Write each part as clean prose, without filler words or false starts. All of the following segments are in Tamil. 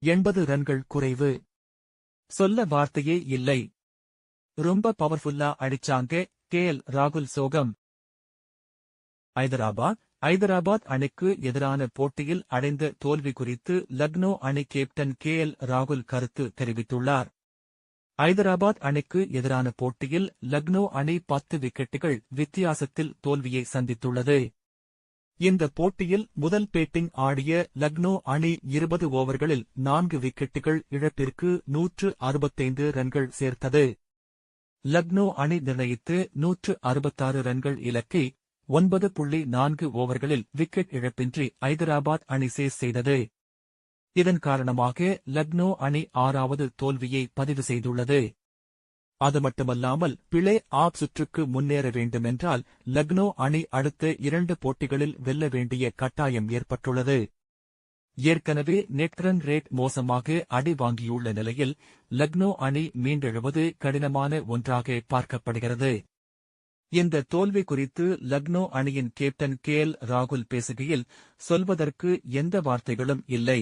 80 ரன்கள் குறைவு. சொல்ல வார்த்தையே இல்லை. ரொம்ப பவர்ஃபுல்லா அடிச்சாங்க. ராகுல் சோகம். ஐதராபாத் அணிக்கு எதிரான போட்டியில் அடைந்த தோல்வி குறித்து லக்னோ அணி கேப்டன் ராகுல் கருத்து தெரிவித்துள்ளார். ஐதராபாத் அணிக்கு எதிரான போட்டியில் லக்னோ அணி 10 விக்கெட்டுகள் வித்தியாசத்தில் தோல்வியை சந்தித்துள்ளது. இந்த போட்டியில் முதல் பேட்டிங் ஆடிய லக்னோ அணி 20 ஓவர்களில் 4 விக்கெட்டுகள் இழப்பிற்கு 165 ரன்கள் சேர்த்தது. லக்னோ அணி நிர்ணயித்து 166 ரன்கள் இலக்கை 9.4 ஓவர்களில் விக்கெட் இழப்பின்றி ஐதராபாத் அணி சேஸ் செய்தது. இதன் காரணமாக லக்னோ அணி 6வது தோல்வியை பதிவு செய்துள்ளது. அது மட்டுமல்லாமல் பிளே ஆஃப் சுற்றுக்கு முன்னேற வேண்டுமென்றால் லக்னோ அணி அடுத்த 2 போட்டிகளில் வெல்ல வேண்டிய கட்டாயம் ஏற்பட்டுள்ளது. ஏற்கனவே நெட் ரன் ரேட் மோசமாக அடி வாங்கியுள்ள நிலையில் லக்னோ அணி மீண்டெழுவது கடினமான ஒன்றாக பார்க்கப்படுகிறது. இந்த தோல்வி குறித்து லக்னோ அணியின் கேப்டன் ராகுல் பேசுகையில், சொல்வதற்கு எந்த வார்த்தைகளும் இல்லை.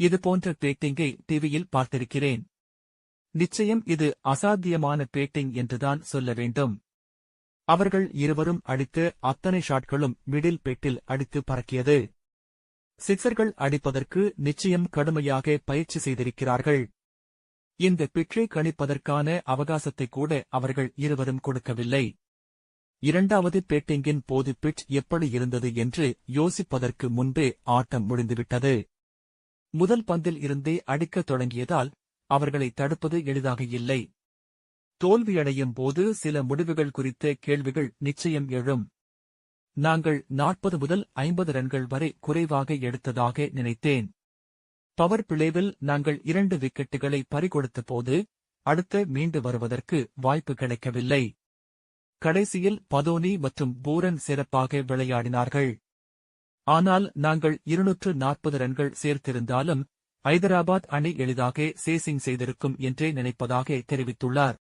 இதுபோன்ற பேட்டிங்கை டிவியில் பார்த்திருக்கிறேன். நிச்சயம் இது அசாத்தியமான பேட்டிங் என்றுதான் சொல்ல வேண்டும். அவர்கள் இருவரும் அடித்த அத்தனை ஷாட்களும் மிடில் பேட்டில் அடித்து பறக்கியது. சிக்சர்கள் அடிப்பதற்கு நிச்சயம் கடுமையாக பயிற்சி செய்திருக்கிறார்கள். இந்த பிட்சை கணிப்பதற்கான அவகாசத்தை கூட அவர்கள் இருவரும் கொடுக்கவில்லை. இரண்டாவது பேட்டிங்கின் போது பிட்ச் எப்படி இருந்தது என்று யோசிப்பதற்கு முன்பே ஆட்டம் முடிந்துவிட்டது. முதல் பந்தில் இருந்தே அடிக்கத் தொடங்கியதால் அவர்களை தடுப்பது எளிதாக இல்லை. தோல்வியடையும் போது சில முடிவுகள் குறித்த கேள்விகள் நிச்சயம் எழும். நாங்கள் 40 முதல் 50 ரன்கள் வரை குறைவாக எடுத்ததாக நினைத்தேன். பவர் பிளேவில் நாங்கள் 2 விக்கெட்டுகளை பறிகொடுத்த போது அடுத்த மீண்டு வருவதற்கு வாய்ப்பு கிடைக்கவில்லை. கடைசியில் பதோனி மற்றும் பூரன் சிறப்பாக விளையாடினார்கள். ஆனால் நாங்கள் 240 ரன்கள் சேர்த்திருந்தாலும் ஐதராபாத் அணி எளிதாக சேசிங் செய்திருக்கும் என்றே நினைப்பதாக தெரிவித்துள்ளார்.